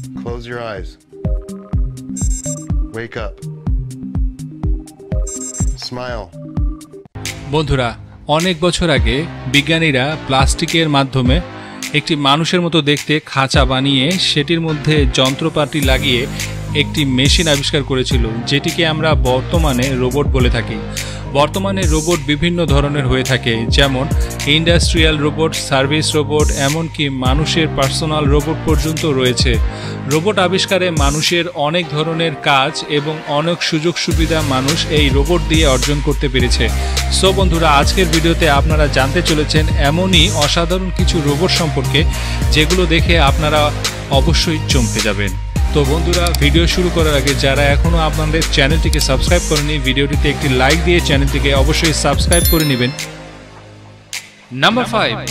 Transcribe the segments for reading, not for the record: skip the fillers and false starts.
Close your eyes. Wake up. Smile. বন্ধুরা, অনেক বছর আগে বিজ্ঞানীরা প্লাস্টিকের মাধ্যমে একটি মানুষের মতো দেখতে খাঁচা বানিয়ে সেটির মধ্যে যন্ত্রপাতি লাগিয়ে একটি মেশিন আবিষ্কার করেছিল, যেটিকে আমরা বর্তমানে রোবট বলে থাকি। বর্তমানে রোবট বিভিন্ন ধরনের হয়ে থাকে, যেমন ইন্ডাস্ট্রিয়াল রোবট, সার্ভিস রোবট, এমনকি মানুষের পার্সোনাল রোবট পর্যন্ত রয়েছে। রোবট আবিষ্কারে মানুষের অনেক ধরনের কাজ এবং অনেক সুযোগ সুবিধা মানুষ এই রোবট দিয়ে অর্জন করতে পেরেছে। সো বন্ধুরা, আজকের ভিডিওতে আপনারা জানতে চলেছেন এমনই অসাধারণ কিছু রোবট সম্পর্কে, যেগুলো দেখে আপনারা অবশ্যই চমকে যাবেন। তো বন্ধুরা, ভিডিও শুরু করার আগে যারা এখনও আপনাদের চ্যানেলটিকে সাবস্ক্রাইব করেনি, ভিডিওটিতে একটি লাইক দিয়ে চ্যানেলটিকে অবশ্যই সাবস্ক্রাইব করে নেবেন। Number 5,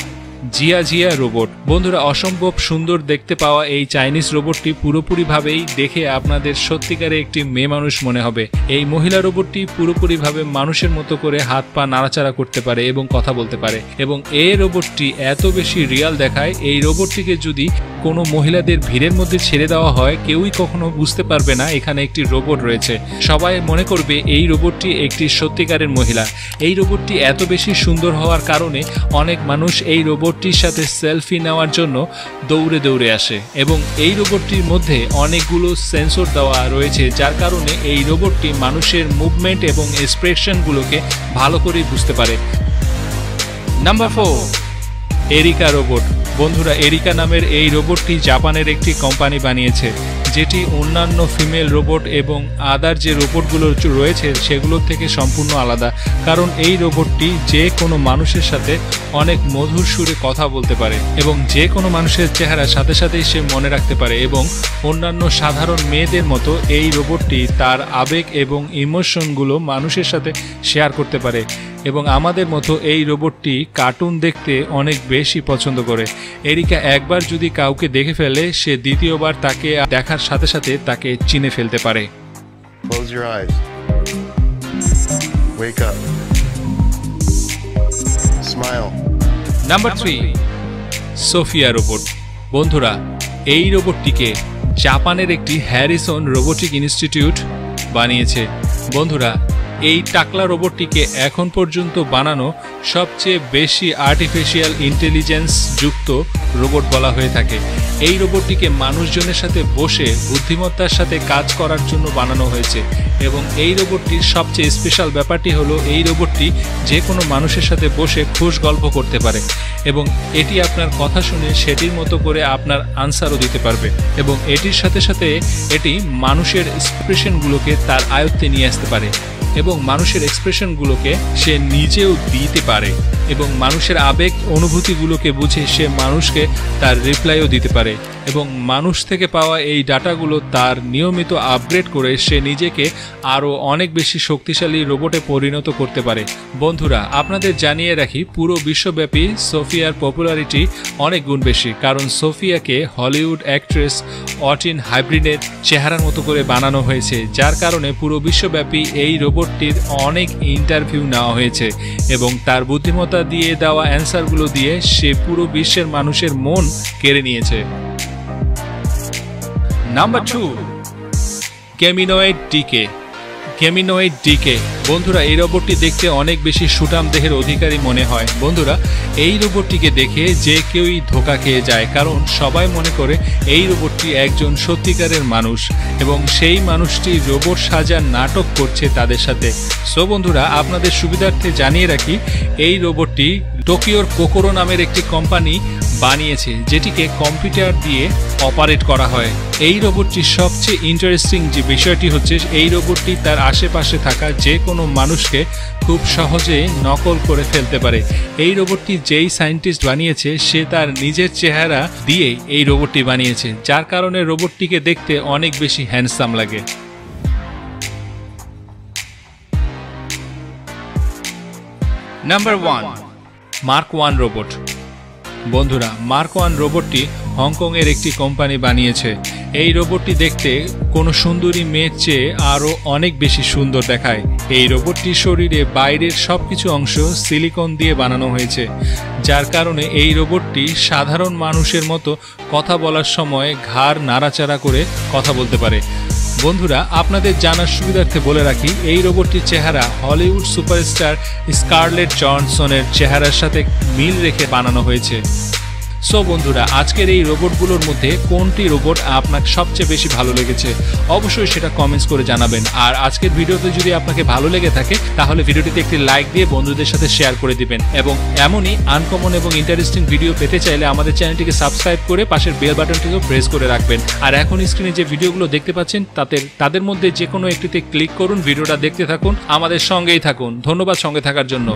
Zia Zia robot. বন্ধুরা, অসম্ভব সুন্দর দেখতে পাওয়া এই চাইনিজ রোবটটি পুরোপুরিভাবেই দেখে আপনাদের সত্যিকারে একটি মেয়ে মানুষ মনে হবে। এই মহিলা রোবটটি পুরোপুরিভাবে মানুষের মতো করে হাত পা নাড়াচাড়া করতে পারে এবং কথা বলতে পারে, এবং এই রোবটটি এত বেশি রিয়াল দেখায়, এই রোবটটিকে যদি কোনো মহিলাদের ভিড়ের মধ্যে ছেড়ে দেওয়া হয়, কেউই কখনো বুঝতে পারবে না এখানে একটি রোবট রয়েছে। সবাই মনে করবে এই রোবটটি একটি সত্যিকারের মহিলা। এই রোবটটি এত বেশি সুন্দর হওয়ার কারণে অনেক মানুষ এই রোবটটির সাথে সেলফি নেওয়ার জন্য দৌড়ে দৌড়ে আসে, এবং এই রোবটটির মধ্যে অনেকগুলো সেন্সর দেওয়া রয়েছে, যার কারণে এই রোবটটি মানুষের মুভমেন্ট এবং এক্সপ্রেশনগুলোকে ভালো করে বুঝতে পারে। Number 4, areca robot. বন্ধুরা, এরিকা নামের এই রোবটটি জাপানের একটি কোম্পানি বানিয়েছে, যেটি অন্যান্য ফিমেল রোবট এবং আদার যে রোবটগুলো রয়েছে সেগুলোর থেকে সম্পূর্ণ আলাদা, কারণ এই রোবটটি যে কোনো মানুষের সাথে অনেক মধুর সুরে কথা বলতে পারে এবং যে কোনো মানুষের চেহারা সাথে সাথেই সে মনে রাখতে পারে, এবং অন্যান্য সাধারণ মেয়েদের মতো এই রোবটটি তার আবেগ এবং ইমোশনগুলো মানুষের সাথে শেয়ার করতে পারে, এবং আমাদের মতো এই রোবটটি কার্টুন দেখতে অনেক বেশি পছন্দ করে। এরিকা একবার যদি কাউকে দেখে ফেলে, সে দ্বিতীয়বার তাকে দেখার সাথে সাথে তাকে চিনে ফেলতে পারে। Close your eyes. Wake up. Smile. Number 3, Sophia robot. বন্ধুরা, এই রোবটটিকে জাপানের একটি হ্যারিসন রোবোটিক ইনস্টিটিউট বানিয়েছে। বন্ধুরা, এই টাকলা রোবটটিকে এখন পর্যন্ত বানানো সবচেয়ে বেশি আর্টিফিশিয়াল ইন্টেলিজেন্স যুক্ত রোবট বলা হয়ে থাকে। এই রোবটটিকে মানুষজনের সাথে বসে বুদ্ধিমত্তার সাথে কাজ করার জন্য বানানো হয়েছে, এবং এই রোবটটির সবচেয়ে স্পেশাল ব্যাপারটি হলো এই রোবটটি যে কোনো মানুষের সাথে বসে খুশ গল্প করতে পারে, এবং এটি আপনার কথা শুনে সেটির মতো করে আপনার আনসারও দিতে পারবে, এবং এটির সাথে সাথে এটি মানুষের এক্সপ্রেশনগুলোকে তার আয়ত্তে নিয়ে আসতে পারে, এবং মানুষের এক্সপ্রেশনগুলোকে সে নিজেও দিতে পারে, এবং মানুষের আবেগ অনুভূতিগুলোকে বুঝে সে মানুষকে তার রিপ্লাইও দিতে পারে, এবং মানুষ থেকে পাওয়া এই ডাটাগুলো তার নিয়মিত আপগ্রেড করে সে নিজেকে আরও অনেক বেশি শক্তিশালী রোবটে পরিণত করতে পারে। বন্ধুরা, আপনাদের জানিয়ে রাখি, পুরো বিশ্বব্যাপী সোফিয়ার পপুলারিটি অনেক গুণ বেশি, কারণ সোফিয়াকে হলিউড অ্যাক্ট্রেস অটিন হাইব্রিডের চেহারার মতো করে বানানো হয়েছে, যার কারণে পুরো বিশ্বব্যাপী এই রোবটটির অনেক ইন্টারভিউ নেওয়া হয়েছে, এবং তার বুদ্ধিমত্তা দিয়ে দেওয়া অ্যান্সারগুলো দিয়ে সে পুরো বিশ্বের মানুষের মন কেড়ে নিয়েছে। নাম্বার 2, কেমিনয়েড ডিকে। কেমিনয়েড ডিকে। বন্ধুরা, এই রোবটটি দেখতে অনেক বেশি সুঠাম দেহের অধিকারী মনে হয়। বন্ধুরা, এই রোবটটিকে দেখে যে কেউই ধোঁকা খেয়ে যায়, কারণ সবাই মনে করে এই রোবটটি একজন সত্যিকারের মানুষ, এবং সেই মানুষটি রোবট সাজার নাটক করছে তাদের সাথে। সো বন্ধুরা, আপনাদের সুবিধার্থে জানিয়ে রাখি, এই রোবটটি টোকিওর কোকোরো নামের একটি কোম্পানি বানিয়েছে, যেটিকে কম্পিউটার দিয়ে অপারেট করা হয়। এই রোবটটির সবচেয়ে ইন্টারেস্টিং যে বিষয়টি হচ্ছে, এই রোবটটি তার আশেপাশে থাকা যে কোনো মানুষকে খুব সহজে নকল করে ফেলতে পারে। এই রোবটটি যেই সায়েন্টিস্ট বানিয়েছে সে তার নিজের চেহারা দিয়ে এই রোবটটি বানিয়েছে, যার কারণে রোবটটিকে দেখতে অনেক বেশি হ্যান্ডসাম লাগে। Number 1, mark 1 robot. বন্ধুরা, মার্ক 1 রোবটটি হংকংয়ের একটি কোম্পানি বানিয়েছে। এই রোবটটি দেখতে কোনো সুন্দরী মেয়ের চেয়ে আরও অনেক বেশি সুন্দর দেখায়। এই রোবটটির শরীরে বাইরের সবকিছু অংশ সিলিকন দিয়ে বানানো হয়েছে, যার কারণে এই রোবটটি সাধারণ মানুষের মতো কথা বলার সময় ঘাড় নাড়াচাড়া করে কথা বলতে পারে। বন্ধুরা, আপনাদের জানার সুবিধার্থে বলে রাখি, এই রোবটটির চেহারা হলিউড সুপারস্টার স্কারলেট জনসনের চেহারার সাথে মিল রেখে বানানো হয়েছে। সো বন্ধুরা, আজকের এই রোবটগুলোর মধ্যে কোনটি রোবট আপনার সবচেয়ে বেশি ভালো লেগেছে অবশ্যই সেটা কমেন্টস করে জানাবেন। আর আজকের ভিডিওতে যদি আপনাকে ভালো লেগে থাকে তাহলে ভিডিওটিতে একটি লাইক দিয়ে বন্ধুদের সাথে শেয়ার করে দিবেন, এবং এমনই আনকমন এবং ইন্টারেস্টিং ভিডিও পেতে চাইলে আমাদের চ্যানেলটিকে সাবস্ক্রাইব করে পাশের বেল বাটনটিকেও প্রেস করে রাখবেন। আর এখন স্ক্রিনে যে ভিডিওগুলো দেখতে পাচ্ছেন তাদের মধ্যে যে কোনো একটিতে ক্লিক করুন, ভিডিওটা দেখতে থাকুন, আমাদের সঙ্গেই থাকুন। ধন্যবাদ সঙ্গে থাকার জন্য।